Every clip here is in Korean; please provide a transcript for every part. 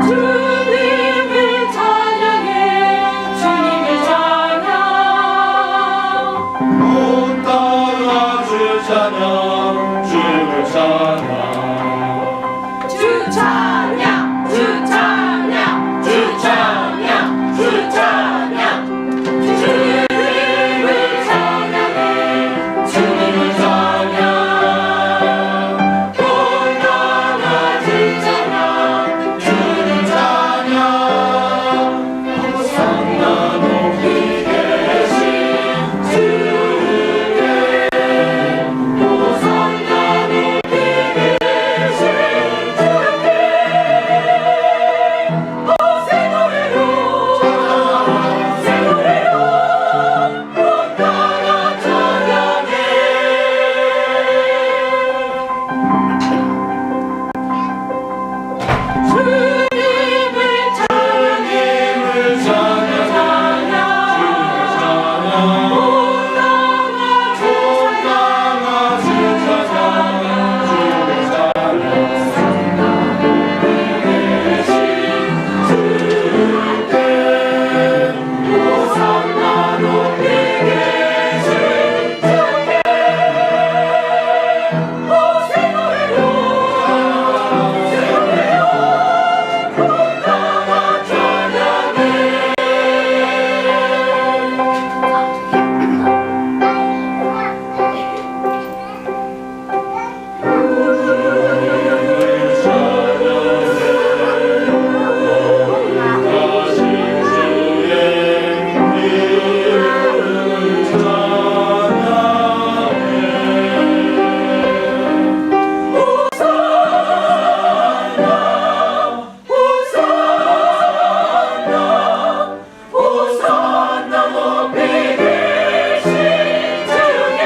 주님을 찬양해 주님을 찬양 온 땅아 주 찬양 주를 찬양 주 찬양 주 찬양 주 찬양 주 찬양 주님을 찬양해 주님을 찬양 온 땅아 주 찬양 주를 찬양 호산나 높이 계신 주께 호산나 높이 계신 주께 새 노래로 새 노래로 온 땅아 찬양해 주님을 찬양해 찬양 찬양 온 땅아 주 찬양 주 찬양 주를 찬양 계신 주께 호산나 높이 계신 주께 새 노래로 새 노래로 온 땅아 찬양해 호산나 높이 계신 주께 주님을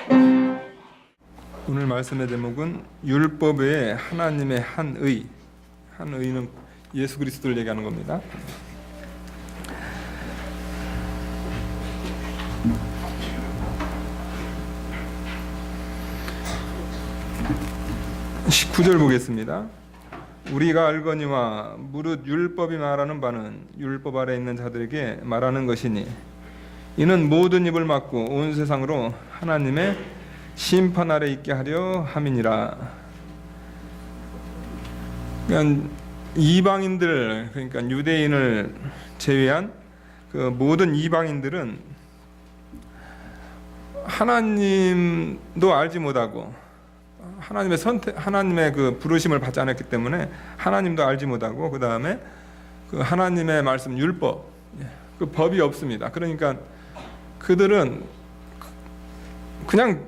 주님을 오늘 말씀의 제목은 율법 외에 하나님의 한 의. 한 의는 예수 그리스도를 얘기하는 겁니다. (19절) 보겠습니다. 우리가 알거니와 무릇 율법이 말하는 바는 율법 아래 있는 자들에게 말하는 것이니 이는 모든 입을 막고 온 세상으로 하나님의 심판 아래 있게 하려 함이니라. 그러니까 이방인들, 그러니까 유대인을 제외한 그 모든 이방인들은 하나님도 알지 못하고 하나님의 하나님의 그 부르심을 받지 않았기 때문에 하나님도 알지 못하고, 그 다음에 그 하나님의 말씀 율법, 그 법이 없습니다. 그러니까 그들은 그냥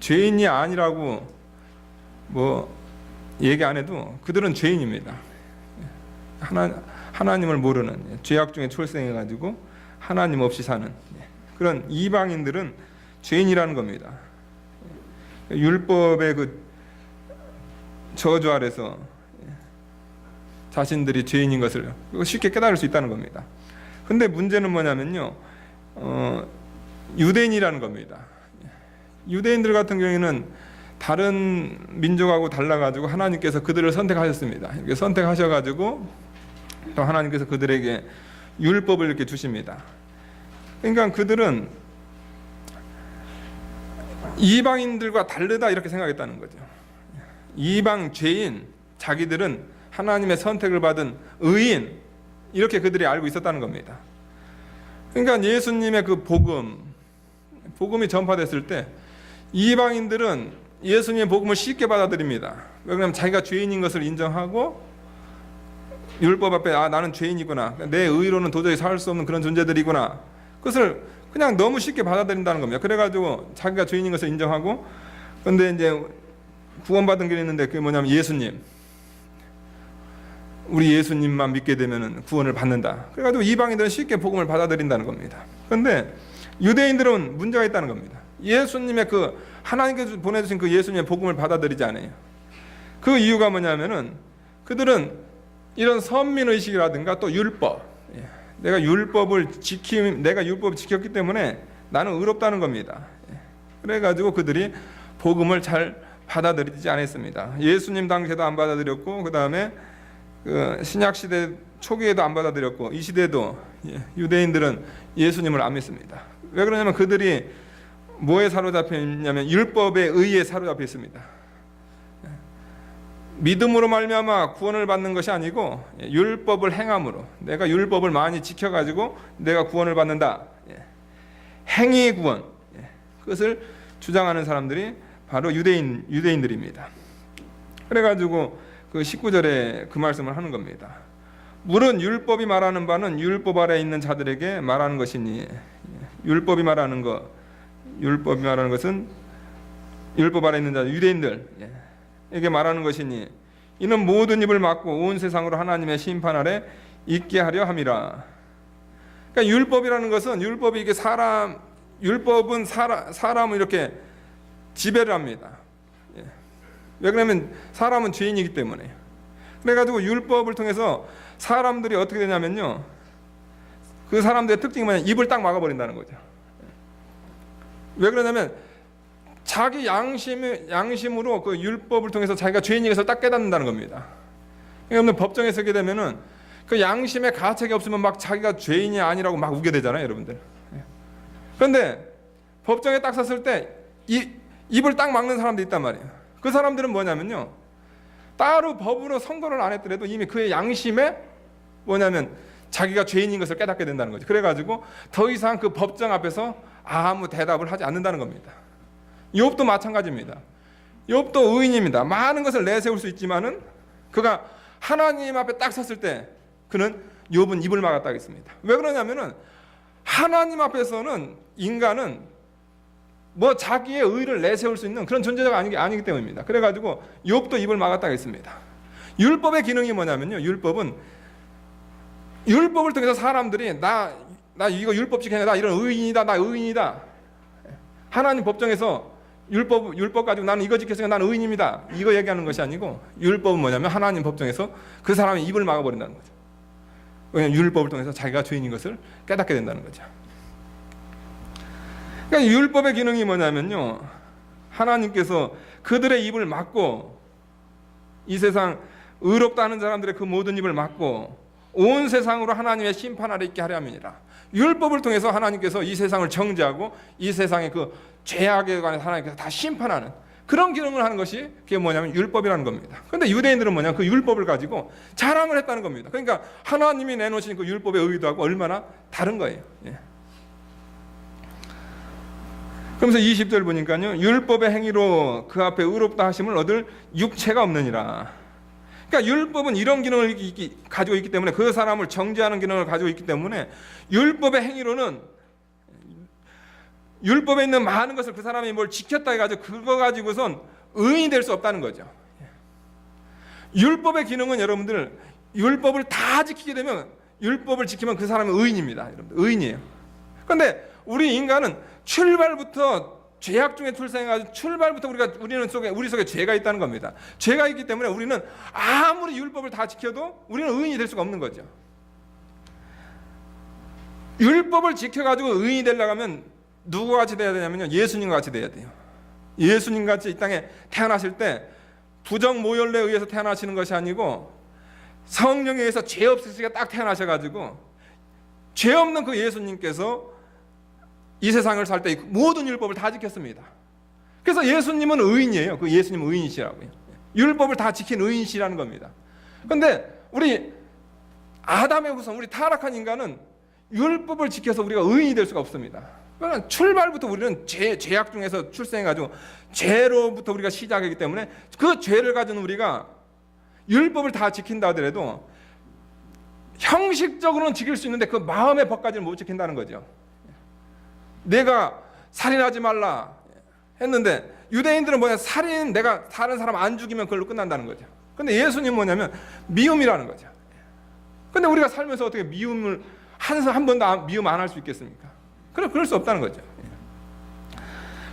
죄인이 아니라고 뭐 얘기 안 해도 그들은 죄인입니다. 하나님을 모르는, 죄악 중에 출생해가지고 하나님 없이 사는 그런 이방인들은 죄인이라는 겁니다. 율법의 그 저주 아래서 자신들이 죄인인 것을 쉽게 깨달을 수 있다는 겁니다. 근데 문제는 뭐냐면요, 유대인이라는 겁니다. 유대인들 같은 경우에는 다른 민족하고 달라가지고 하나님께서 그들을 선택하셨습니다. 이렇게 선택하셔가지고 또 하나님께서 그들에게 율법을 이렇게 주십니다. 그러니까 그들은 이방인들과 다르다 이렇게 생각했다는 거죠. 이방 죄인, 자기들은 하나님의 선택을 받은 의인, 이렇게 그들이 알고 있었다는 겁니다. 그러니까 예수님의 그 복음이 전파됐을 때 이방인들은 예수님의 복음을 쉽게 받아들입니다. 왜냐하면 자기가 죄인인 것을 인정하고 율법 앞에 나는 죄인이구나, 내 의로는 도저히 살 수 없는 그런 존재들이구나, 그것을 그냥 너무 쉽게 받아들인다는 겁니다. 그래가지고 자기가 죄인인 것을 인정하고, 근데 이제 구원받은 게 있는데 그게 뭐냐면 예수님, 우리 예수님만 믿게 되면 구원을 받는다. 그래가지고 이방인들은 쉽게 복음을 받아들인다는 겁니다. 그런데 유대인들은 문제가 있다는 겁니다. 예수님의 그 하나님께서 보내주신 그 예수님의 복음을 받아들이지 않아요. 그 이유가 뭐냐면은 그들은 이런 선민의식이라든가 또 율법, 내가 율법을 지켰기 때문에 나는 의롭다는 겁니다. 그래가지고 그들이 복음을 잘 받아들이지 않았습니다. 예수님 당시에도 안 받아들였고, 그 다음에 그 신약 시대 초기에도 안 받아들였고, 이 시대도 유대인들은 예수님을 안 믿습니다. 왜 그러냐면 그들이 뭐에 사로잡혀 있냐면 율법에 의해 사로잡혀 있습니다. 믿음으로 말미암아 구원을 받는 것이 아니고 율법을 행함으로, 내가 율법을 많이 지켜가지고 내가 구원을 받는다. 행위 구원, 그것을 주장하는 사람들이 바로 유대인들입니다. 그래가지고 그 19절에 그 말씀을 하는 겁니다. 물은 율법이 말하는 바는 율법 아래 있는 자들에게 말하는 것이니, 율법이 말하는 것은 율법 아래 있는 자 유대인들에게 말하는 것이니, 이는 모든 입을 막고 온 세상으로 하나님의 심판 아래 있게 하려 함이라. 그러니까 율법이라는 것은, 율법이 이게 율법은 사람을 이렇게 지배를 합니다. 왜 그러냐면 사람은 죄인이기 때문에. 그래가지고 율법을 통해서 사람들이 어떻게 되냐면요, 그 사람들의 특징이 뭐냐면 입을 딱 막아버린다는 거죠. 왜 그러냐면 자기 양심으로 그 율법을 통해서 자기가 죄인인 것을 딱 깨닫는다는 겁니다. 그러니까 법정에 서게 되면은 그 양심에 가책이 없으면 막 자기가 죄인이 아니라고 막 우게 되잖아요, 여러분들. 그런데 법정에 딱 섰을 때 입을 딱 막는 사람도 있단 말이에요. 그 사람들은 뭐냐면요, 따로 법으로 선고를 안 했더라도 이미 그의 양심에 뭐냐면 자기가 죄인인 것을 깨닫게 된다는 거죠. 그래가지고 더 이상 그 법정 앞에서 아무 대답을 하지 않는다는 겁니다. 욥도 마찬가지입니다. 욥도 의인입니다. 많은 것을 내세울 수 있지만은 그가 하나님 앞에 딱 섰을 때 그는 욥은 입을 막았다 하겠습니다. 왜 그러냐면은 하나님 앞에서는 인간은 뭐 자기의 의를 내세울 수 있는 그런 존재가 아니기 때문입니다. 그래가지고 욥도 입을 막았다 하겠습니다. 율법의 기능이 뭐냐면요, 율법을 통해서 사람들이 나 이거 율법 지켜야 나 이런 의인이다, 나 의인이다. 하나님 법정에서 율법 가지고 나는 이거 지켰으니까 나는 의인입니다, 이거 얘기하는 것이 아니고, 율법은 뭐냐면 하나님 법정에서 그 사람의 입을 막아버린다는 거죠. 왜냐하면 율법을 통해서 자기가 죄인인 것을 깨닫게 된다는 거죠. 그러니까 율법의 기능이 뭐냐면요, 하나님께서 그들의 입을 막고, 이 세상 의롭다 하는 사람들의 그 모든 입을 막고 온 세상으로 하나님의 심판 아래 있게 하려 함이니라. 율법을 통해서 하나님께서 이 세상을 정죄하고 이 세상의 그 죄악에 관해서 하나님께서 다 심판하는 그런 기능을 하는 것이 그게 뭐냐면 율법이라는 겁니다. 그런데 유대인들은 뭐냐, 그 율법을 가지고 자랑을 했다는 겁니다. 그러니까 하나님이 내놓으신 그 율법의 의도하고 얼마나 다른 거예요. 그러면서 20절 보니까요, 율법의 행위로 그 앞에 의롭다 하심을 얻을 육체가 없느니라. 그러니까 율법은 이런 기능을 가지고 있기 때문에, 그 사람을 정죄하는 기능을 가지고 있기 때문에 율법의 행위로는, 율법에 있는 많은 것을 그 사람이 뭘 지켰다 해가지고 그거 가지고선 의인이 될 수 없다는 거죠. 율법의 기능은 여러분들, 율법을 다 지키게 되면, 율법을 지키면 그 사람은 의인입니다. 여러분들 의인이에요. 그런데 우리 인간은 출발부터 죄악 중에 출생해가지고 출발부터 우리 속에 죄가 있다는 겁니다. 죄가 있기 때문에 우리는 아무리 율법을 다 지켜도 우리는 의인이 될 수가 없는 거죠. 율법을 지켜가지고 의인이 되려고 하면 누구 같이 돼야 되냐면요, 예수님과 같이 돼야 돼요. 예수님 같이 이 땅에 태어나실 때 부정 모혈에 의해서 태어나시는 것이 아니고 성령에 의해서 죄 없으시게 딱 태어나셔가지고 죄 없는 그 예수님께서 이 세상을 살 때 모든 율법을 다 지켰습니다. 그래서 예수님은 의인이에요. 그 예수님은 의인이시라고요. 율법을 다 지킨 의인이시라는 겁니다. 그런데 우리 아담의 후손, 우리 타락한 인간은 율법을 지켜서 우리가 의인이 될 수가 없습니다. 그러나 출발부터 우리는 죄악 중에서 출생해가지고 죄로부터 우리가 시작하기 때문에 그 죄를 가진 우리가 율법을 다 지킨다 하더라도 형식적으로는 지킬 수 있는데 그 마음의 법까지는 못 지킨다는 거죠. 내가 살인하지 말라 했는데 유대인들은 뭐냐, 살인, 내가 다른 사람 안 죽이면 그걸로 끝난다는 거죠. 근데 예수님은 뭐냐면 미움이라는 거죠. 근데 우리가 살면서 어떻게 미움을 한 번도 미움 안 할 수 있겠습니까? 그럴 수 없다는 거죠.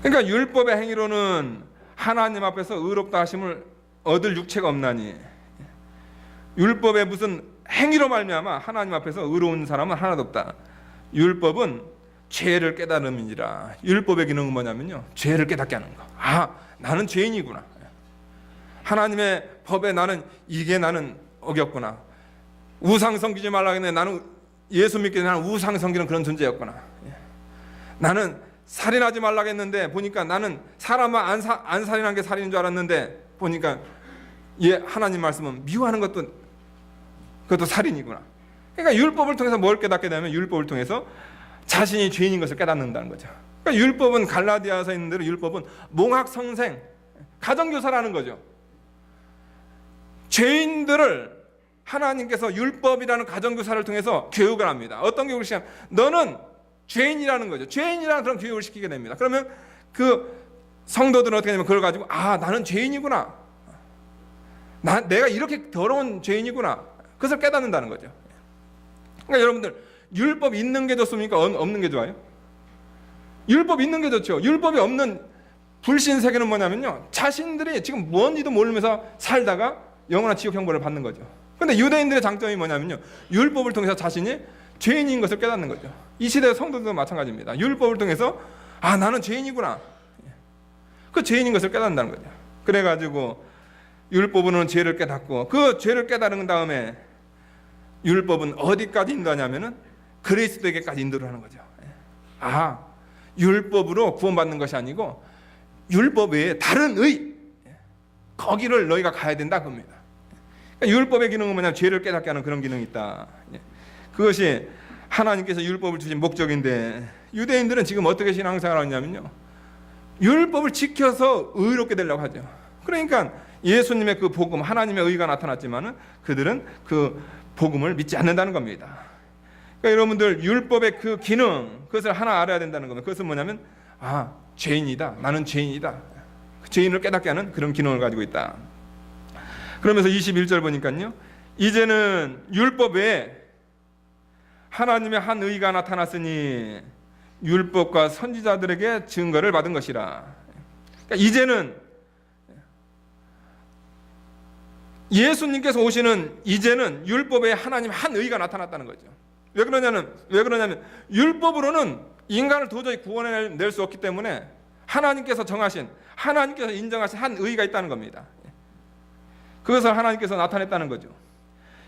그러니까 율법의 행위로는 하나님 앞에서 의롭다 하심을 얻을 육체가 없나니, 율법의 무슨 행위로 말미암아 하나님 앞에서 의로운 사람은 하나도 없다. 율법은 죄를 깨달음이니라. 율법의 기능은 뭐냐면요, 죄를 깨닫게 하는 거. 아, 나는 죄인이구나. 하나님의 법에 나는 어겼구나. 우상 섬기지 말라 했는데 나는 예수 믿기 전에 나는 우상 섬기는 그런 존재였구나. 나는 살인하지 말라고 했는데 보니까 나는 사람만 안 살인한 게 살인인 줄 알았는데 보니까 하나님 말씀은 미워하는 그것도 살인이구나. 그러니까 율법을 통해서 뭘 깨닫게 되면 율법을 통해서 자신이 죄인인 것을 깨닫는다는 거죠. 그러니까 율법은 갈라디아서 있는 대로 율법은 몽학성생, 가정교사라는 거죠. 죄인들을 하나님께서 율법이라는 가정교사를 통해서 교육을 합니다. 어떤 교육을 시키냐면 너는 죄인이라는 거죠. 죄인이라는 그런 교육을 시키게 됩니다. 그러면 그 성도들은 어떻게 되냐면 그걸 가지고 나는 죄인이구나. 내가 이렇게 더러운 죄인이구나. 그것을 깨닫는다는 거죠. 그러니까 여러분들 율법 있는 게 좋습니까? 없는 게 좋아요? 율법 있는 게 좋죠. 율법이 없는 불신 세계는 뭐냐면요, 자신들이 지금 뭔지도 모르면서 살다가 영원한 지옥 형벌을 받는 거죠. 근데 유대인들의 장점이 뭐냐면요, 율법을 통해서 자신이 죄인인 것을 깨닫는 거죠. 이 시대의 성도들도 마찬가지입니다. 율법을 통해서 나는 죄인이구나. 그 죄인인 것을 깨닫는다는 거죠. 그래가지고 율법은 죄를 깨닫고 그 죄를 깨달은 다음에 율법은 어디까지 인도하냐면은 그리스도에게까지 인도를 하는 거죠. 율법으로 구원받는 것이 아니고 율법 외에 다른 의, 거기를 너희가 가야 된다 겁니다. 그러니까 율법의 기능은 뭐냐면 죄를 깨닫게 하는 그런 기능이 있다. 그것이 하나님께서 율법을 주신 목적인데 유대인들은 지금 어떻게 신앙생활을 하냐면요, 율법을 지켜서 의롭게 되려고 하죠. 그러니까 예수님의 그 복음, 하나님의 의가 나타났지만은 그들은 그 복음을 믿지 않는다는 겁니다. 그러니까 여러분들 율법의 그 기능, 그것을 하나 알아야 된다는 겁니다. 그것은 뭐냐면 죄인이다. 나는 죄인이다. 죄인을 깨닫게 하는 그런 기능을 가지고 있다. 그러면서 21절 보니까요, 이제는 율법 외에 하나님의 한 의가 나타났으니 율법과 선지자들에게 증거를 받은 것이라. 그러니까 이제는 예수님께서 오시는 이제는 율법에 하나님 한 의가 나타났다는 거죠. 왜 그러냐면 율법으로는 인간을 도저히 구원해낼 수 없기 때문에 하나님께서 인정하신 한 의가 있다는 겁니다. 그것을 하나님께서 나타냈다는 거죠.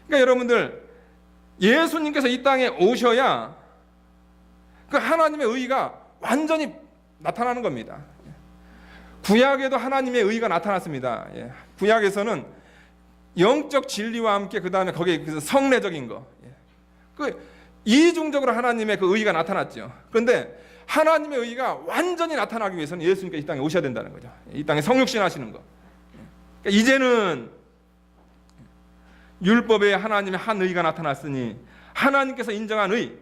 그러니까 여러분들 예수님께서 이 땅에 오셔야 그 하나님의 의가 완전히 나타나는 겁니다. 구약에도 하나님의 의가 나타났습니다. 구약에서는 영적 진리와 함께 그 다음에 거기에 성례적인 거, 이중적으로 하나님의 그 의가 나타났죠. 그런데 하나님의 의가 완전히 나타나기 위해서는 예수님께서 이 땅에 오셔야 된다는 거죠. 이 땅에 성육신 하시는 거. 그러니까 이제는 율법에 하나님의 한 의가 나타났으니 하나님께서 인정한 의,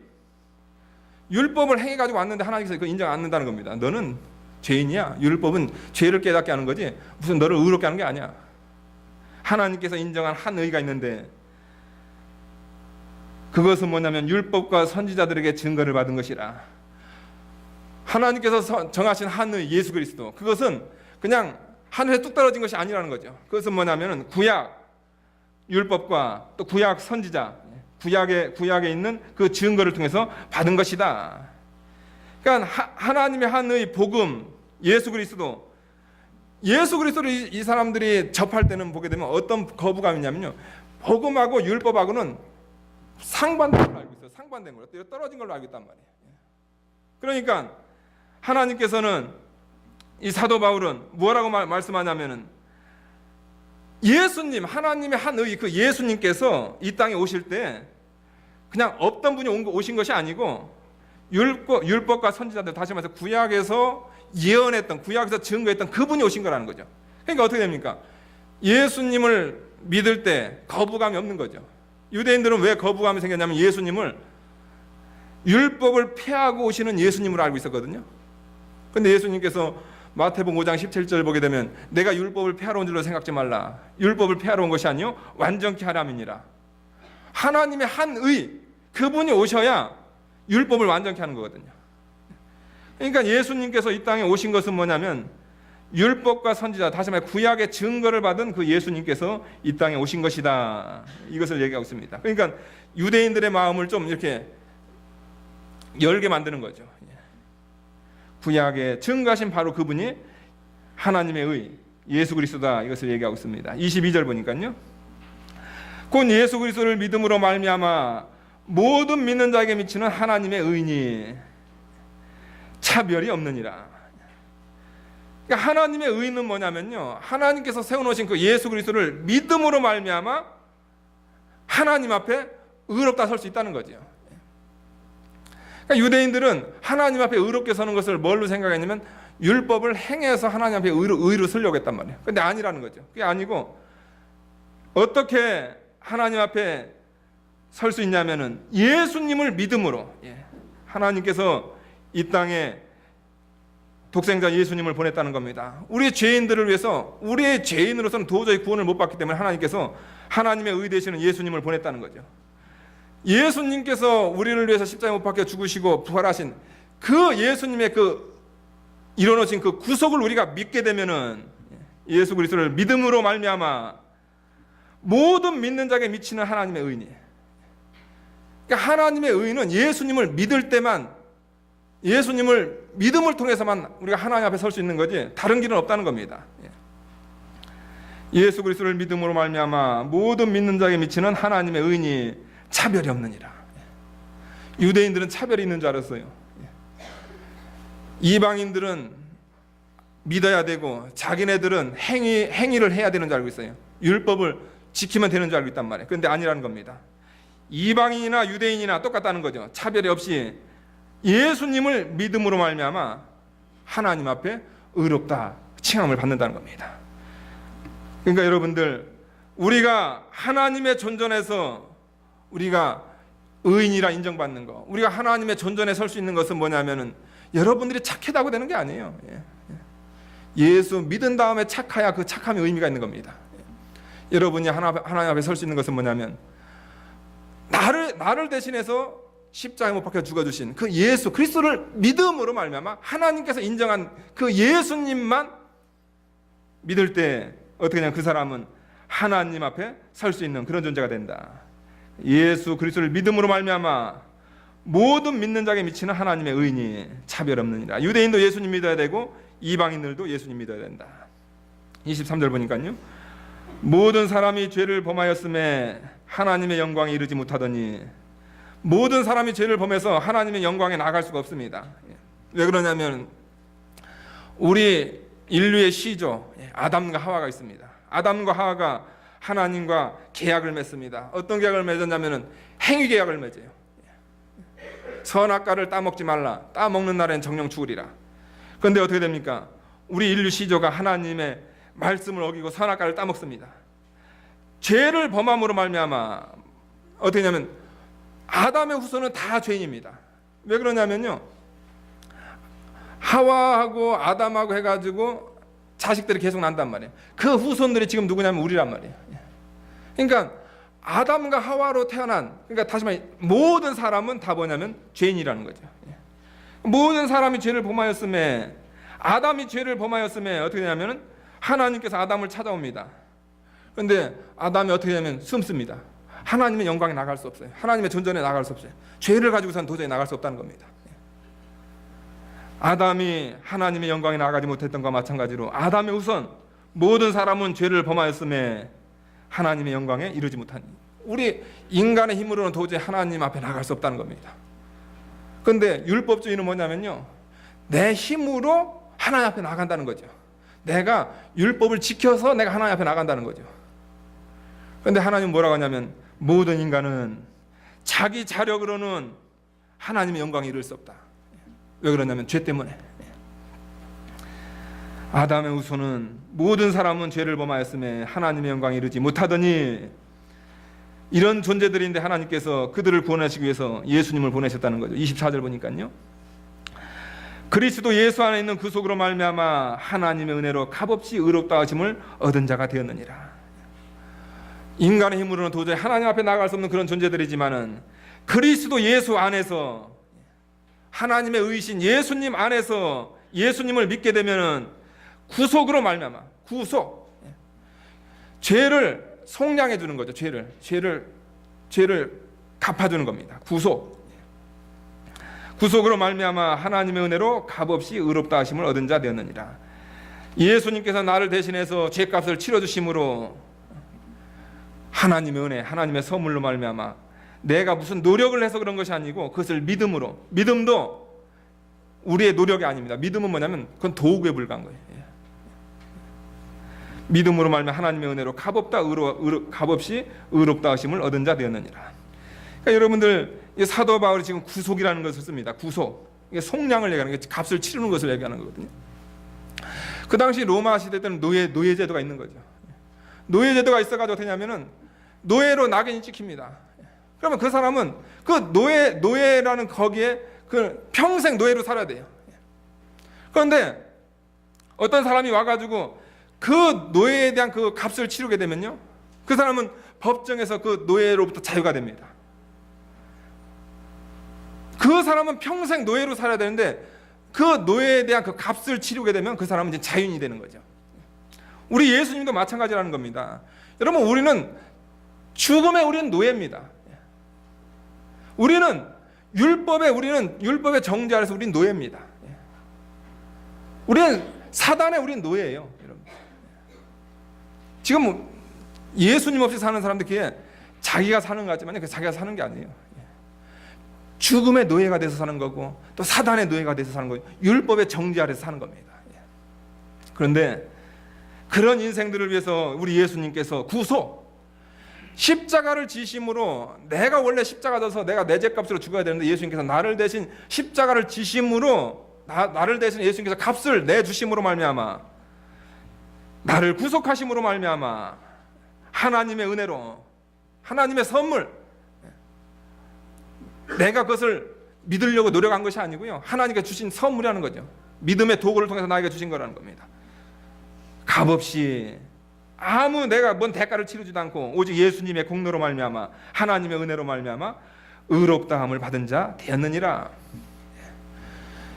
율법을 행해가지고 왔는데 하나님께서 그거 인정 안 한다는 겁니다. 너는 죄인이야. 율법은 죄를 깨닫게 하는 거지 무슨 너를 의롭게 하는 게 아니야. 하나님께서 인정한 한 의가 있는데 그것은 뭐냐면 율법과 선지자들에게 증거를 받은 것이라. 하나님께서 정하신 한 의 예수 그리스도, 그것은 그냥 하늘에 뚝 떨어진 것이 아니라는 거죠. 그것은 뭐냐면 구약 율법과 또 구약 선지자, 구약에 있는 그 증거를 통해서 받은 것이다. 그러니까 하나님의 한 의 복음, 예수 그리스도를 이 사람들이 접할 때는 보게 되면 어떤 거부감이 있냐면요, 복음하고 율법하고는 상반된 걸로 알고 있어요. 상반된 걸로, 떨어진 걸로 알고 있단 말이에요. 그러니까 하나님께서는, 이 사도 바울은 뭐라고 말씀하냐면은 예수님, 하나님의 한 의, 그 예수님께서 이 땅에 오실 때 그냥 없던 분이 오신 것이 아니고 율법과 선지자들, 다시 말해서 구약에서 예언했던, 구약에서 증거했던 그분이 오신 거라는 거죠. 그러니까 어떻게 됩니까? 예수님을 믿을 때 거부감이 없는 거죠. 유대인들은 왜 거부감이 생겼냐면 율법을 폐하고 오시는 예수님으로 알고 있었거든요. 근데 예수님께서 마태복음 5장 17절 보게 되면 내가 율법을 폐하러 온 줄로 생각지 말라. 율법을 폐하러 온 것이 아니요 완전케 하람이니라. 하나님의 한 의, 그분이 오셔야 율법을 완전케 하는 거거든요. 그러니까 예수님께서 이 땅에 오신 것은 뭐냐면 율법과 선지자, 다시 말해 구약의 증거를 받은 그 예수님께서 이 땅에 오신 것이다. 이것을 얘기하고 있습니다. 그러니까 유대인들의 마음을 좀 이렇게 열게 만드는 거죠. 구약의 증거하신 바로 그분이 하나님의 의 예수 그리스도다. 이것을 얘기하고 있습니다. 22절 보니까요. 곧 예수 그리스도를 믿음으로 말미암아 모든 믿는 자에게 미치는 하나님의 의니 차별이 없느니라. 그러니까 하나님의 의는 뭐냐면요, 하나님께서 세워놓으신 그 예수 그리스도를 믿음으로 말미암아 하나님 앞에 의롭다 설 수 있다는 거죠. 그러니까 유대인들은 하나님 앞에 의롭게 서는 것을 뭘로 생각했냐면 율법을 행해서 하나님 앞에 의로 서려고 했단 말이에요. 근데 아니라는 거죠. 그게 아니고 어떻게 하나님 앞에 설 수 있냐면은 예수님을 믿음으로, 하나님께서 이 땅에 독생자 예수님을 보냈다는 겁니다. 우리의 죄인들을 위해서, 우리의 죄인으로서는 도저히 구원을 못 받기 때문에 하나님께서 하나님의 의 되시는 예수님을 보냈다는 거죠. 예수님께서 우리를 위해서 십자가에 못 박혀 죽으시고 부활하신 그 예수님의 그 이뤄놓으신 그 구속을 우리가 믿게 되면은 예수 그리스도를 믿음으로 말미암아 모든 믿는 자에게 미치는 하나님의 의니. 그러니까 하나님의 의는 예수님을 믿을 때만, 예수님을 믿음을 통해서만 우리가 하나님 앞에 설 수 있는 거지 다른 길은 없다는 겁니다. 예수 그리스도를 믿음으로 말미암아 모든 믿는 자에게 미치는 하나님의 의니 차별이 없느니라. 유대인들은 차별이 있는 줄 알았어요. 이방인들은 믿어야 되고 자기네들은 행위를 해야 되는 줄 알고 있어요. 율법을 지키면 되는 줄 알고 있단 말이에요. 그런데 아니라는 겁니다. 이방인이나 유대인이나 똑같다는 거죠. 차별이 없이 예수님을 믿음으로 말미암아 하나님 앞에 의롭다 칭함을 받는다는 겁니다. 그러니까 여러분들, 우리가 하나님의 존전에서 우리가 의인이라 인정받는 거, 우리가 하나님의 존전에 설 수 있는 것은 뭐냐면은 여러분들이 착하다고 되는 게 아니에요. 예수 믿은 다음에 착해야 그 착함의 의미가 있는 겁니다. 여러분이 하나님 앞에 설 수 있는 것은 뭐냐면 나를 대신해서 십자가에 못 박혀 죽어주신 그 예수 그리스도를 믿음으로 말미암아 하나님께서 인정한 그 예수님만 믿을 때 어떻게 하냐면 그 사람은 하나님 앞에 설 수 있는 그런 존재가 된다. 예수 그리스도를 믿음으로 말미암아 모든 믿는 자에게 미치는 하나님의 의인이 차별 없느니라. 유대인도 예수님 믿어야 되고 이방인들도 예수님 믿어야 된다. 23절 보니까요. 모든 사람이 죄를 범하였음에 하나님의 영광에 이르지 못하더니, 모든 사람이 죄를 범해서 하나님의 영광에 나갈 수가 없습니다. 왜 그러냐면 우리 인류의 시조 아담과 하와가 있습니다. 아담과 하와가 하나님과 계약을 맺습니다. 어떤 계약을 맺었냐면 행위 계약을 맺어요. 선악과를 따먹지 말라. 따먹는 날엔 정령 죽으리라. 그런데 어떻게 됩니까? 우리 인류 시조가 하나님의 말씀을 어기고 선악과를 따먹습니다. 죄를 범함으로 말미암아 어떻게 하냐면 아담의 후손은 다 죄인입니다. 왜 그러냐면요, 하와하고 아담하고 해가지고 자식들이 계속 난단 말이에요. 그 후손들이 지금 누구냐면 우리란 말이에요. 그러니까 아담과 하와로 태어난, 그러니까 다시 말해 모든 사람은 다 뭐냐면 죄인이라는 거죠. 모든 사람이 죄를 범하였음에, 아담이 죄를 범하였음에 어떻게 되냐면은 하나님께서 아담을 찾아옵니다. 그런데 아담이 어떻게 되냐면 숨습니다. 하나님의 영광에 나갈 수 없어요. 하나님의 존전에 나갈 수 없어요. 죄를 가지고선 도저히 나갈 수 없다는 겁니다. 아담이 하나님의 영광에 나가지 못했던 것과 마찬가지로 아담의 후손 모든 사람은 죄를 범하였음에 하나님의 영광에 이르지 못하니, 우리 인간의 힘으로는 도저히 하나님 앞에 나갈 수 없다는 겁니다. 그런데 율법주의는 뭐냐면요, 내 힘으로 하나님 앞에 나간다는 거죠. 내가 율법을 지켜서 내가 하나님 앞에 나간다는 거죠. 그런데 하나님은 뭐라고 하냐면 모든 인간은 자기 자력으로는 하나님의 영광에 이를 수 없다. 왜 그러냐면 죄 때문에. 아담의 후손은 모든 사람은 죄를 범하였음에 하나님의 영광에 이르지 못하더니, 이런 존재들인데 하나님께서 그들을 구원하시기 위해서 예수님을 보내셨다는 거죠. 24절 보니까요. 그리스도 예수 안에 있는 그 속으로 말미암아 하나님의 은혜로 값없이 의롭다 하심을 얻은 자가 되었느니라. 인간의 힘으로는 도저히 하나님 앞에 나아갈 수 없는 그런 존재들이지만은 그리스도 예수 안에서 하나님의 의신 예수님 안에서 예수님을 믿게 되면은 구속으로 말미암아 구속, 죄를 속량해 주는 거죠. 죄를 갚아주는 겁니다. 구속으로 말미암아 하나님의 은혜로 값없이 의롭다 하심을 얻은 자 되었느니라. 예수님께서 나를 대신해서 죄값을 치러 주심으로 하나님의 은혜, 하나님의 선물로 말미암아 내가 무슨 노력을 해서 그런 것이 아니고 그것을 믿음으로, 믿음도 우리의 노력이 아닙니다. 믿음은 뭐냐면 그건 도구에 불과한 거예요. 믿음으로 말미암아 하나님의 은혜로 값없이 의롭다 하심을 얻은 자 되었느니라. 그러니까 여러분들 사도 바울이 지금 구속이라는 것을 씁니다. 구속, 이게 속량을 얘기하는 게 값을 치르는 것을 얘기하는 거거든요. 그 당시 로마 시대 때는 노예 제도가 있는 거죠. 노예 제도가 있어가지고 어떻게 하냐면은 노예로 낙인이 찍힙니다. 그러면 그 사람은 그 노예라는 거기에 그 평생 노예로 살아야 돼요. 그런데 어떤 사람이 와가지고 그 노예에 대한 그 값을 치르게 되면요, 그 사람은 법정에서 그 노예로부터 자유가 됩니다. 그 사람은 평생 노예로 살아야 되는데 그 노예에 대한 그 값을 치르게 되면 그 사람은 이제 자유인이 되는 거죠. 우리 예수님도 마찬가지라는 겁니다. 여러분, 우리는 노예입니다. 우리는 율법의 정죄 아래서 우리는 노예입니다. 우리는 우리는 노예예요, 여러분. 지금 예수님 없이 사는 사람들끼리 자기가 사는 것 같지만 그 자기가 사는 게 아니에요. 죽음의 노예가 돼서 사는 거고 또 사단의 노예가 돼서 사는 거고 율법의 정죄 아래서 사는 겁니다. 그런데 그런 인생들을 위해서 우리 예수님께서 십자가를 지심으로, 내가 원래 십자가 져서 내가 내 죄값으로 죽어야 되는데 예수님께서 나를 대신 십자가를 지심으로, 나를 대신 예수님께서 값을 내주심으로 말미암아, 나를 구속하심으로 말미암아 하나님의 은혜로, 하나님의 선물, 내가 그것을 믿으려고 노력한 것이 아니고요, 하나님께 주신 선물이라는 거죠. 믿음의 도구를 통해서 나에게 주신 거라는 겁니다. 값없이 내가 뭔 대가를 치르지도 않고 오직 예수님의 공로로 말미암아 하나님의 은혜로 말미암아 의롭다함을 받은 자 되었느니라.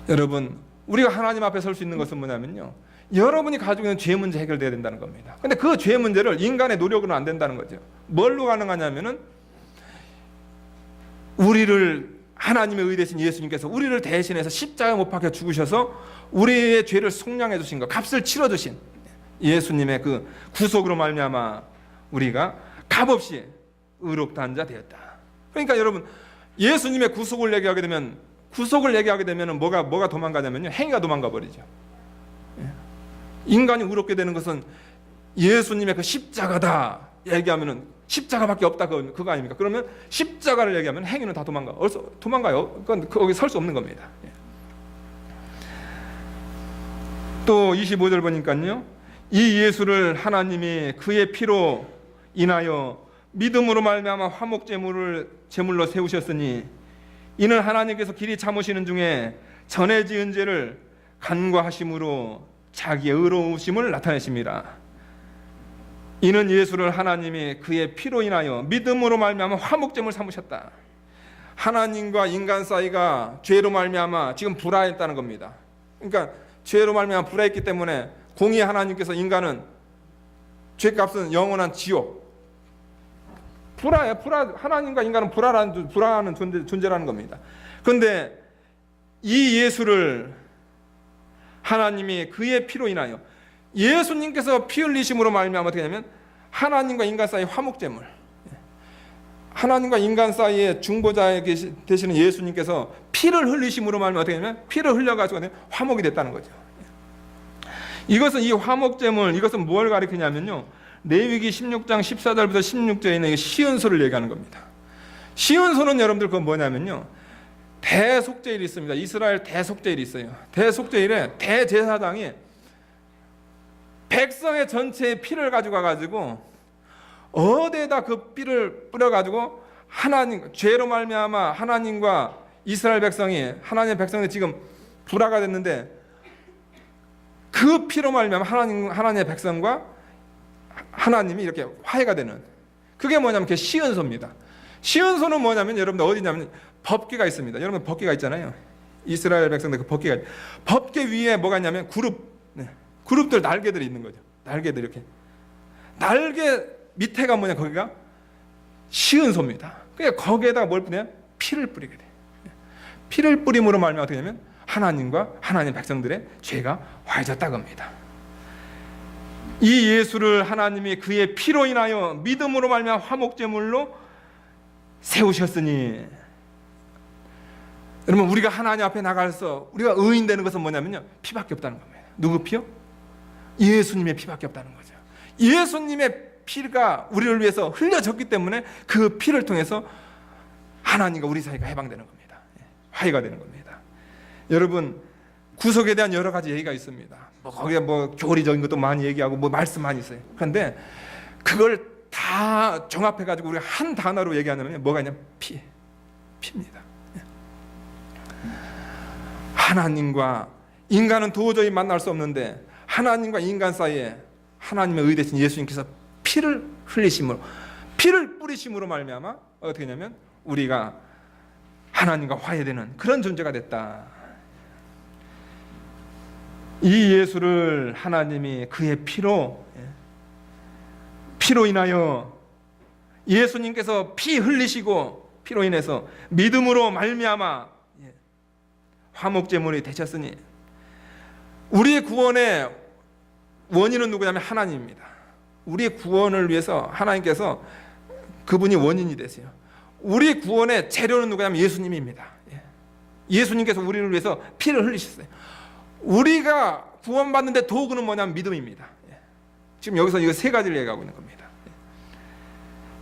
여러분, 우리가 하나님 앞에 설 수 있는 것은 뭐냐면요, 여러분이 가지고 있는 죄 문제 해결돼야 된다는 겁니다. 근데 그 죄 문제를 인간의 노력으로는 안 된다는 거죠. 뭘로 가능하냐면은 하나님의 의 대신 예수님께서 우리를 대신해서 십자가에 못 박혀 죽으셔서 우리의 죄를 속량해 주신 것, 값을 치러 주신 예수님의 그 구속으로 말미암아 우리가 값없이 의롭다 한 자 되었다. 그러니까 여러분, 예수님의 구속을 얘기하게 되면 뭐가 도망가냐면요, 행위가 도망가 버리죠. 인간이 의롭게 되는 것은 예수님의 그 십자가다 얘기하면은 십자가밖에 없다 그거 아닙니까? 그러면 십자가를 얘기하면 행위는 다 도망가요. 그건 거기 설 수 없는 겁니다. 또 25절 보니까요, 이 예수를 하나님이 그의 피로 인하여 믿음으로 말미암아 화목 제물로 세우셨으니 이는 하나님께서 길이 참으시는 중에 전에 지은 죄를 간과하심으로 자기의 의로우심을 나타내십니다. 이는 예수를 하나님이 그의 피로 인하여 믿음으로 말미암아 화목제물 삼으셨다. 하나님과 인간 사이가 죄로 말미암아 지금 불화했다는 겁니다. 그러니까 죄로 말미암아 불화했기 때문에 공의 하나님께서 인간은 죄값은 영원한 지옥. 하나님과 인간은 불화하는 존재라는 겁니다. 그런데 이 예수를 하나님이 그의 피로 인하여, 예수님께서 피 흘리심으로 말미암아 어떻게 되냐면 하나님과 인간 사이 화목제물, 하나님과 인간 사이의 중보자 되시는 예수님께서 피를 흘리심으로 말미암아 어떻게 되냐면 피를 흘려가지고 화목이 됐다는 거죠. 이것은 이 화목제물, 이것은 뭘 가리키냐면요, 레위기 16장 14절부터 16절에 있는 시은소를 얘기하는 겁니다. 시은소는 여러분들 그건 뭐냐면요, 대속죄일이 있습니다. 이스라엘 대속죄일이 있어요. 대속죄일에 대제사장이 백성의 전체의 피를 가지고 어디에다 그 피를 뿌려가지고 하나님 죄로 말미암아 하나님과 이스라엘 백성이 하나님의 백성이 지금 불화가 됐는데 그 피로 말미암아 하나님의 백성과 하나님이 이렇게 화해가 되는 그게 뭐냐면 그게 시은소입니다. 시은소는 뭐냐면 여러분들 어디냐면 법궤가 있습니다. 여러분 법궤가 있잖아요. 이스라엘 백성들 그 법궤 위에 뭐가 있냐면 그룹들 날개들이 있는 거죠. 날개들 이렇게 날개 밑에가 뭐냐 거기가 시은소입니다. 그러니까 거기에다가 뭘 뿌리냐 피를 뿌리게 돼. 피를 뿌림으로 말미암아 어떻게 되냐면 하나님과 하나님 백성들의 죄가 화해졌다고 합니다. 이 예수를 하나님이 그의 피로 인하여 믿음으로 말미암아 화목제물로 세우셨으니 여러분 우리가 하나님 앞에 나가서 우리가 의인 되는 것은 뭐냐면요 피밖에 없다는 겁니다. 누구 피요? 예수님의 피밖에 없다는 거죠. 예수님의 피가 우리를 위해서 흘려졌기 때문에 그 피를 통해서 하나님과 우리 사이가 해방되는 겁니다. 화해가 되는 겁니다. 여러분 구속에 대한 여러 가지 얘기가 있습니다. 거기에 교리적인 것도 많이 얘기하고 말씀 많이 있어요. 그런데 그걸 다 종합해 가지고 우리가 한 단어로 얘기하면 뭐가 있냐면 피입니다. 하나님과 인간은 도저히 만날 수 없는데 하나님과 인간 사이에 하나님의 의 대신 예수님께서 피를 흘리심으로 피를 뿌리심으로 말미암아 어떻게 되냐면 우리가 하나님과 화해되는 그런 존재가 됐다. 이 예수를 하나님이 그의 피로 인하여 예수님께서 피 흘리시고 피로 인해서 믿음으로 말미암아 화목제물이 되셨으니 우리의 구원의 원인은 누구냐면 하나님입니다. 우리의 구원을 위해서 하나님께서 그분이 원인이 되세요. 우리 구원의 재료는 누구냐면 예수님입니다. 예수님께서 우리를 위해서 피를 흘리셨어요. 우리가 구원받는데 도구는 뭐냐면 믿음입니다. 지금 여기서 이거 세 가지를 얘기하고 있는 겁니다.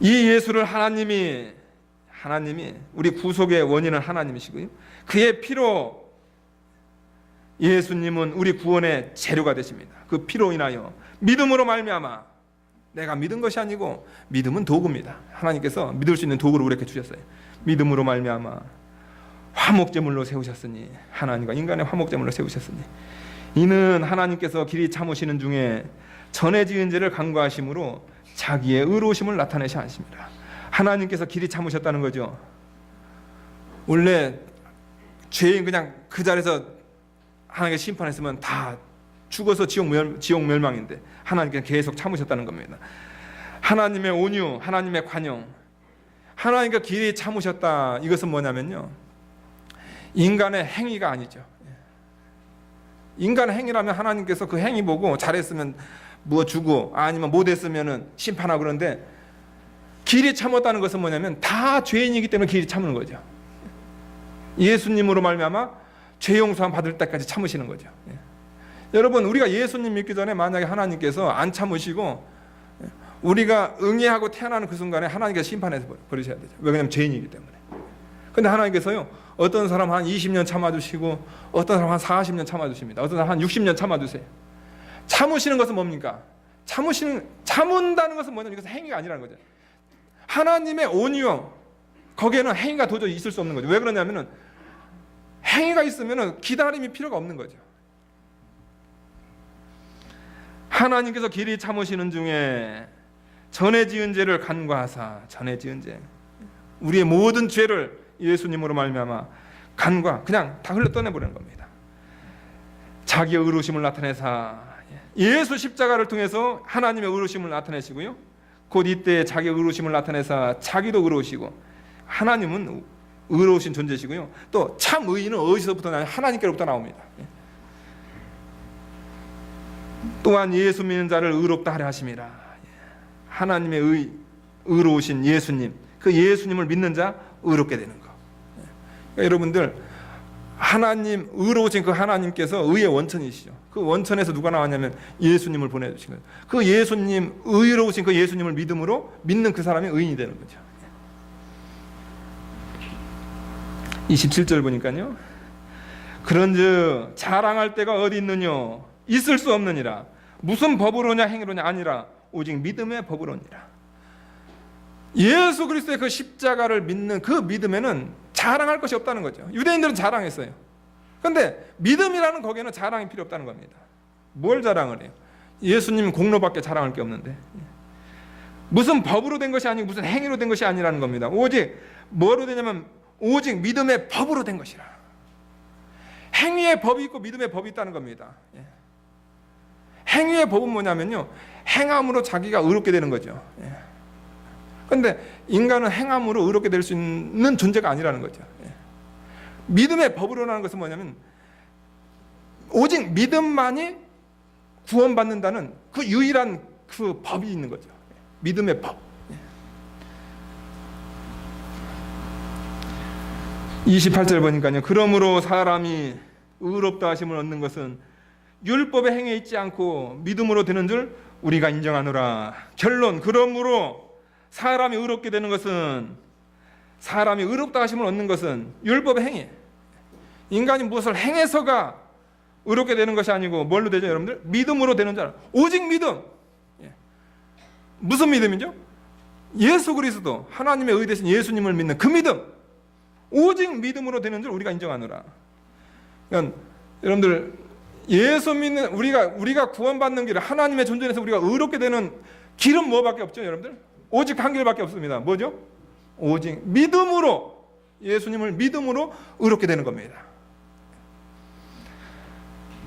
이 예수를 하나님이 우리 구속의 원인은 하나님이시고요. 그의 피로 예수님은 우리 구원의 재료가 되십니다. 그 피로 인하여 믿음으로 말미암아 내가 믿은 것이 아니고 믿음은 도구입니다. 하나님께서 믿을 수 있는 도구를 우리에게 주셨어요. 믿음으로 말미암아 화목제물로 세우셨으니 하나님과 인간의 화목제물로 세우셨으니 이는 하나님께서 길이 참으시는 중에 전에 지은 죄를 간구하심으로 자기의 의로우심을 나타내셔 하십니다. 하나님께서 길이 참으셨다는 거죠. 원래 죄인 그냥 그 자리에서 하나님께 심판했으면 다 죽어서 지옥 멸망인데 하나님께서 계속 참으셨다는 겁니다. 하나님의 온유, 하나님의 관용, 하나님께서 길이 참으셨다. 이것은 뭐냐면요 인간의 행위가 아니죠. 인간의 행위라면 하나님께서 그 행위 보고 잘했으면 뭐 주고 아니면 못했으면 심판하고 그런데 길이 참았다는 것은 뭐냐면 다 죄인이기 때문에 길이 참는 거죠. 예수님으로 말미암아 죄 용서함 받을 때까지 참으시는 거죠. 여러분 우리가 예수님 믿기 전에 만약에 하나님께서 안 참으시고 우리가 응애하고 태어나는 그 순간에 하나님께서 심판해서 버리셔야 되죠. 왜냐하면 죄인이기 때문에. 근데 하나님께서요 어떤 사람 한 20년 참아주시고 어떤 사람 한 40년 참아주십니다. 어떤 사람 한 60년 참아주세요. 참으시는 것은 뭡니까? 참은다는 것은 뭐냐면 이것은 행위가 아니라는 거죠. 하나님의 온유 거기에는 행위가 도저히 있을 수 없는 거죠. 왜 그러냐면은 행위가 있으면은 기다림이 필요가 없는 거죠. 하나님께서 길이 참으시는 중에 전에 지은 죄를 간과하사 전에 지은 죄 우리의 모든 죄를 예수님으로 말미암아 간과 그냥 다 흘러 떠내버리는 겁니다. 자기의 의로우심을 나타내사 예수 십자가를 통해서 하나님의 의로우심을 나타내시고요. 곧 이때 자기의 의로우심을 나타내사 자기도 의로우시고 하나님은 의로우신 존재시고요. 또 참 의인은 어디서부터 나냐? 하나님께로부터 나옵니다. 또한 예수 믿는 자를 의롭다 하려 하심이라. 하나님의 의로우신 예수님 그 예수님을 믿는 자 의롭게 되는 거. 그러니까 여러분들 하나님 의로우신 그 하나님께서 의의 원천이시죠. 그 원천에서 누가 나왔냐면 예수님을 보내주신 거예요. 그 예수님 의로우신 그 예수님을 믿음으로 믿는 그 사람이 의인이 되는 거죠. 27절 보니까요. 그런즉 자랑할 때가 어디 있느냐 있을 수 없느니라. 무슨 법으로냐 행위로냐 아니라 오직 믿음의 법으로니라. 예수 그리스도의 그 십자가를 믿는 그 믿음에는 자랑할 것이 없다는 거죠. 유대인들은 자랑했어요. 그런데 믿음이라는 거기에는 자랑이 필요 없다는 겁니다. 뭘 자랑을 해요? 예수님 공로밖에 자랑할 게 없는데, 무슨 법으로 된 것이 아니고 무슨 행위로 된 것이 아니라는 겁니다. 오직 뭐로 되냐면 오직 믿음의 법으로 된 것이라. 행위의 법이 있고 믿음의 법이 있다는 겁니다. 행위의 법은 뭐냐면요, 행함으로 자기가 의롭게 되는 거죠. 그런데 인간은 행함으로 의롭게 될 수 있는 존재가 아니라는 거죠. 믿음의 법으로라는 것은 뭐냐면 오직 믿음만이 구원받는다는 그 유일한 그 법이 있는 거죠. 믿음의 법. 28절 보니까요, 그러므로 사람이 의롭다 하심을 얻는 것은 율법의 행위에 있지 않고 믿음으로 되는 줄 우리가 인정하노라. 결론, 그러므로 사람이 의롭게 되는 것은, 사람이 의롭다 하심을 얻는 것은 율법의 행위, 인간이 무엇을 행해서가 의롭게 되는 것이 아니고 뭘로 되죠, 여러분들? 믿음으로 되는 줄 알아. 오직 믿음. 무슨 믿음이죠? 예수 그리스도, 하나님의 의 대신 예수님을 믿는 그 믿음, 오직 믿음으로 되는 줄 우리가 인정하노라. 그러니까 여러분들, 예수 믿는 우리가 구원받는 길, 하나님의 존재에서 우리가 의롭게 되는 길은 뭐밖에 없죠, 여러분들? 오직 한 길밖에 없습니다. 뭐죠? 오직 믿음으로, 예수님을 믿음으로 의롭게 되는 겁니다.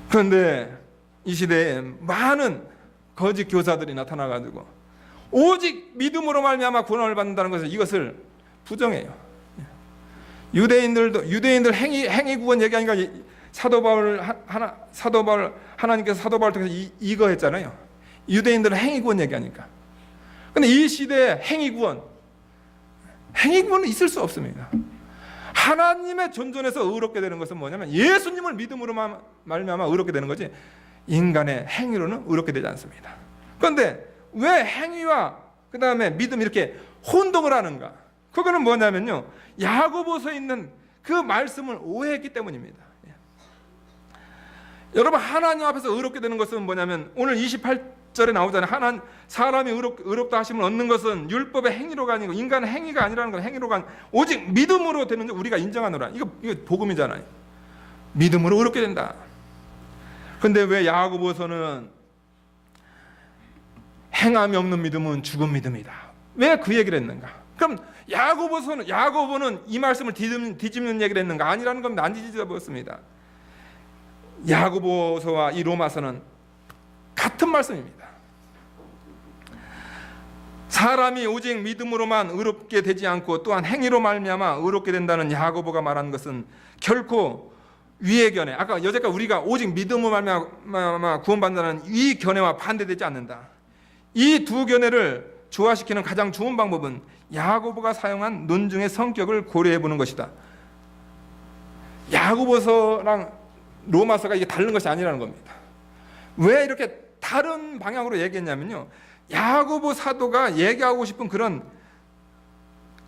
그런데 이 시대에 많은 거짓 교사들이 나타나가지고 오직 믿음으로 말미암아 구원을 받는다는 것을, 이것을 부정해요. 유대인들 행위 구원 얘기하니까 사도 바울 하나님께서 사도 바울을 통해서 이거 했잖아요. 유대인들은 행위 구원 얘기하니까. 근데 이 시대에 행위 구원은 있을 수 없습니다. 하나님의 존존에서 의롭게 되는 것은 뭐냐면 예수님을 믿음으로 말미암아 의롭게 되는 거지, 인간의 행위로는 의롭게 되지 않습니다. 그런데 왜 행위와 그 다음에 믿음 이렇게 혼동을 하는가? 그거는 뭐냐면요, 야고보서에 있는 그 말씀을 오해했기 때문입니다. 여러분, 하나님 앞에서 의롭게 되는 것은 뭐냐면 오늘 28절에 나오잖아요. 사람이 의롭다 하심을 얻는 것은 율법의 행위로가 아니고 인간의 행위가 아니라는 건, 행위로가 오직 믿음으로 되는 줄 우리가 인정하노라. 이거 복음이잖아요. 믿음으로 의롭게 된다. 그런데 왜 야고보서는 행함이 없는 믿음은 죽은 믿음이다, 왜 그 얘기를 했는가? 그럼 야고보는 이 말씀을 뒤집는 얘기를 했는가? 아니라는 겁니다. 안 뒤집어봤습니다. 야고보서와 이 로마서는 같은 말씀입니다. 사람이 오직 믿음으로만 의롭게 되지 않고 또한 행위로 말미암아 의롭게 된다는 야고보가 말한 것은 결코 위의 견해, 아까 여태까지 우리가 오직 믿음으로 말미암아 구원받는다는 이 견해와 반대되지 않는다. 이 두 견해를 조화시키는 가장 좋은 방법은 야고보가 사용한 논증의 성격을 고려해 보는 것이다. 야고보서랑 로마서가 이게 다른 것이 아니라는 겁니다. 왜 이렇게 다른 방향으로 얘기했냐면요, 야고보 사도가 얘기하고 싶은 그런,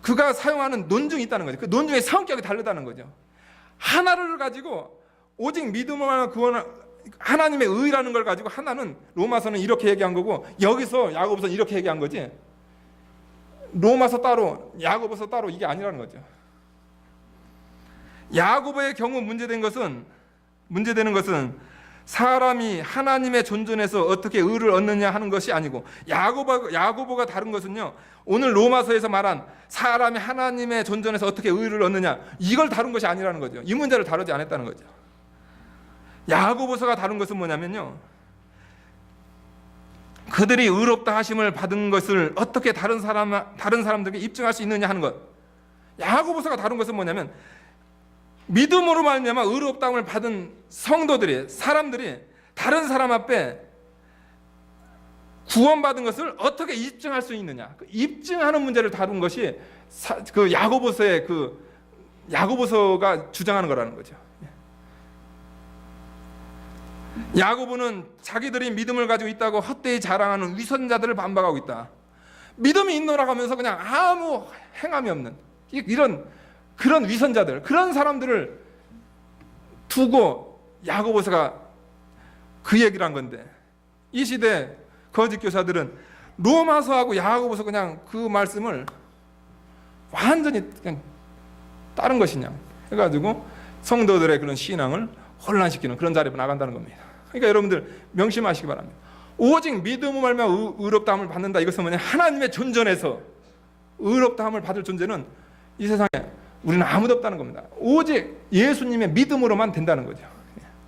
그가 사용하는 논증이 있다는 거죠. 그 논증의 성격이 다르다는 거죠. 하나를 가지고 오직 믿음으로만 구원을, 하나님의 의라는 걸 가지고 하나는 로마서는 이렇게 얘기한 거고 여기서 야고보서는 이렇게 얘기한 거지, 로마서 따로 야고보서 따로 이게 아니라는 거죠. 야고보의 경우 문제되는 것은 사람이 하나님의 존존에서 어떻게 의를 얻느냐 하는 것이 아니고, 야고보가 다른 것은요, 오늘 로마서에서 말한 사람이 하나님의 존존에서 어떻게 의를 얻느냐, 이걸 다룬 것이 아니라는 거죠. 이 문제를 다루지 않았다는 거죠. 야고보서가 다룬 것은 뭐냐면요, 그들이 의롭다 하심을 받은 것을 어떻게 다른 사람들에게 입증할 수 있느냐 하는 것. 야고보서가 다룬 것은 뭐냐면 믿음으로 말미암아 의롭다함을 받은 사람들이 다른 사람 앞에 구원받은 것을 어떻게 입증할 수 있느냐, 그 입증하는 문제를 다룬 것이 그 야고보서가 주장하는 거라는 거죠. 야고보는 자기들이 믿음을 가지고 있다고 헛되이 자랑하는 위선자들을 반박하고 있다. 믿음이 있노라 하면서 그냥 아무 행함이 없는 그런 위선자들, 그런 사람들을 두고 야고보서가 그 얘기를 한 건데, 이 시대 거짓 교사들은 로마서하고 야고보서 그냥 그 말씀을 완전히 그냥 다른 것이냐 해가지고 성도들의 그런 신앙을 혼란시키는 그런 자리로 나간다는 겁니다. 그러니까 여러분들 명심하시기 바랍니다. 오직 믿음으로 말미암아 의롭다함을 받는다. 이것은 뭐냐? 하나님의 존전에서 의롭다함을 받을 존재는 이 세상에 우리는 아무도 없다는 겁니다. 오직 예수님의 믿음으로만 된다는 거죠.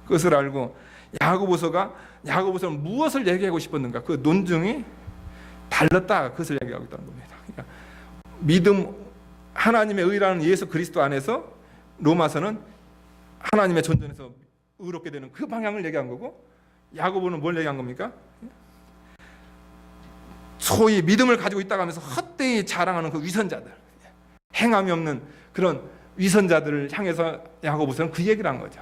그것을 알고 야고보서는 무엇을 얘기하고 싶었는가? 그 논증이 달랐다. 그것을 얘기하고 있다는 겁니다. 그러니까 믿음, 하나님의 의라는 예수 그리스도 안에서 로마서는 하나님의 존전에서 의롭게 되는 그 방향을 얘기한 거고, 야고보는 뭘 얘기한 겁니까? 소위 믿음을 가지고 있다고 하면서 헛되이 자랑하는 그 위선자들, 행함이 없는 그런 위선자들을 향해서 야고보서는 그 얘기를 한 거죠.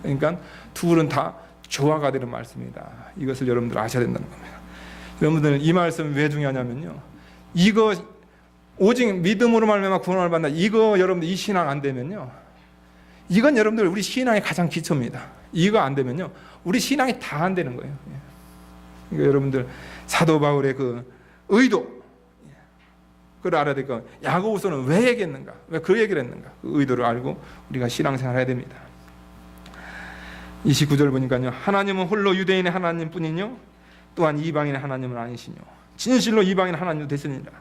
그러니까 둘은 다 조화가 되는 말씀이다. 이것을 여러분들 아셔야 된다는 겁니다. 여러분들 이 말씀이 왜 중요하냐면요, 이거 오직 믿음으로 말미암아 구원을 받는다. 이거 여러분들 이 신앙 안 되면요, 이건 여러분들 우리 신앙의 가장 기초입니다. 이거 안 되면요, 우리 신앙이 다 안 되는 거예요. 그러니까 여러분들 사도 바울의 그 의도, 그걸 알아야 될 거. 야고보서는 왜 얘기했는가? 왜 그 얘기를 했는가? 그 의도를 알고 우리가 신앙생활을 해야 됩니다. 29절 보니까요, 하나님은 홀로 유대인의 하나님뿐이뇨 또한 이방인의 하나님은 아니시뇨 진실로 이방인 하나님도 되시니라.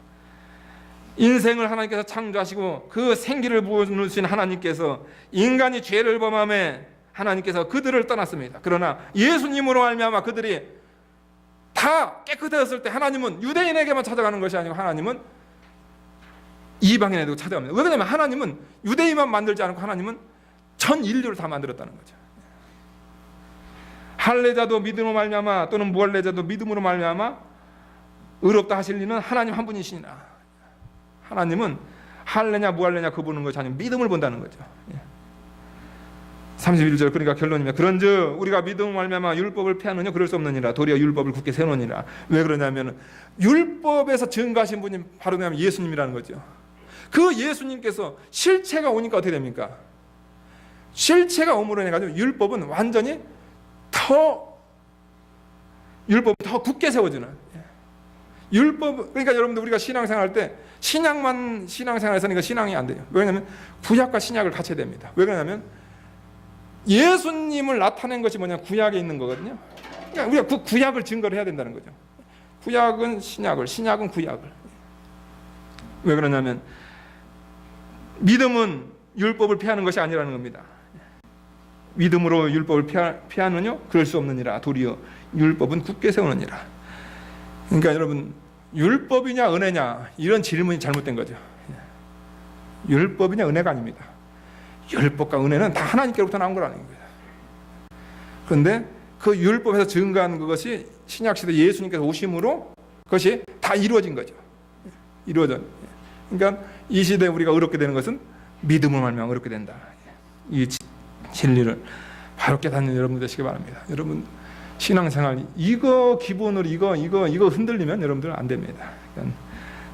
인생을 하나님께서 창조하시고 그 생기를 부어주신 하나님께서 인간이 죄를 범함에 하나님께서 그들을 떠났습니다. 그러나 예수님으로 말미암아 그들이 다 깨끗해졌을 때 하나님은 유대인에게만 찾아가는 것이 아니고 하나님은 이방인에도 찾아갑니다. 왜 그러냐면 하나님은 유대인만 만들지 않고 하나님은 전 인류를 다 만들었다는 거죠. 할례자도 믿음으로 말미암아 또는 무할례자도 믿음으로 말미암아 의롭다 하실 이는 하나님 한 분이시니라. 하나님은 할례냐 무할례냐 그 보는 것이 아니고 믿음을 본다는 거죠. 31절 그러니까 결론이면 그런즉 우리가 믿음으로 말미암아 율법을 폐하느냐 그럴 수 없느니라. 도리어 율법을 굳게 세우느니라. 왜 그러냐면 율법에서 증거하신 분이 바로 뭐냐면 예수님이라는 거죠. 그 예수님께서 실체가 오니까 어떻게 됩니까? 실체가 오므로 해가지고 율법은 완전히 율법이 더 굳게 세워지는, 율법. 그러니까 여러분들 우리가 신앙생활할 때 신약만 신앙생활에서는 신앙이 안 돼요. 왜냐하면 구약과 신약을 같이 해야 됩니다. 왜 그러냐면 예수님을 나타낸 것이 뭐냐, 구약에 있는 거거든요. 그러니까 우리가 그 구약을 증거를 해야 된다는 거죠. 구약은 신약을, 신약은 구약을. 왜 그러냐면 믿음은 율법을 폐하는 것이 아니라는 겁니다. 믿음으로 율법을 폐하느냐? 그럴 수 없느니라. 도리어 율법은 굳게 세우느니라. 그러니까 여러분, 율법이냐 은혜냐 이런 질문이 잘못된 거죠. 율법이냐 은혜가 아닙니다. 율법과 은혜는 다 하나님께로부터 나온 거라는 거예요. 그런데 그 율법에서 증거한 그것이 신약시대 예수님께서 오심으로 그것이 다 이루어진 거죠. 이루어져. 그러니까 이 시대에 우리가 의롭게 되는 것은 믿음으로 말미암아 의롭게 된다. 이 진리를 바로 깨닫는 여러분들 되시기 바랍니다. 여러분 신앙생활 이거 기본으로 이거 흔들리면 여러분들 안 됩니다. 그러니까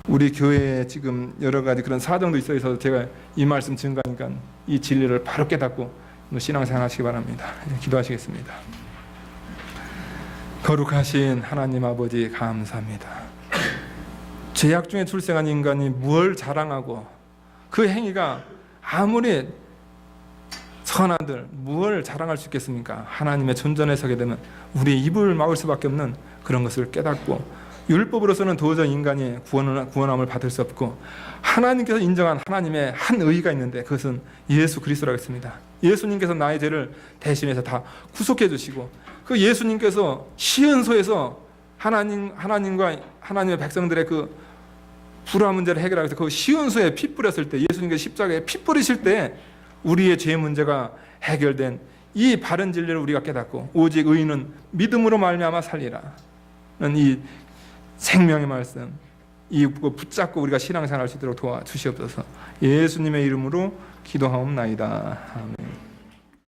우리 교회에 지금 여러 가지 그런 사정도 있어서 제가 이 말씀 증거하니까 이 진리를 바로 깨닫고 신앙생활 하시기 바랍니다. 기도하시겠습니다. 거룩하신 하나님 아버지 감사합니다. 죄악 중에 출생한 인간이 뭘 자랑하고 그 행위가 아무리 선한들 뭘 자랑할 수 있겠습니까? 하나님의 존전에 서게 되면 우리의 입을 막을 수밖에 없는 그런 것을 깨닫고 율법으로서는 도저히 인간이 구원함을 받을 수 없고 하나님께서 인정한 하나님의 한 의의가 있는데 그것은 예수 그리스도라고 했습니다. 예수님께서 나의 죄를 대신해서 다 구속해 주시고 그 예수님께서 시은소에서 하나님과 하나님의 백성들의 그 불화 문제를 해결하기 위해서 그 시은소에 피 뿌렸을 때 예수님께서 십자가에 피 뿌리실 때 우리의 죄 문제가 해결된 이 바른 진리를 우리가 깨닫고 오직 의인은 믿음으로 말미암아 살리라는 이 생명의 말씀 이 붙잡고 우리가 신앙생활 할 수 있도록 도와주시옵소서. 예수님의 이름으로 기도하옵나이다. 아멘.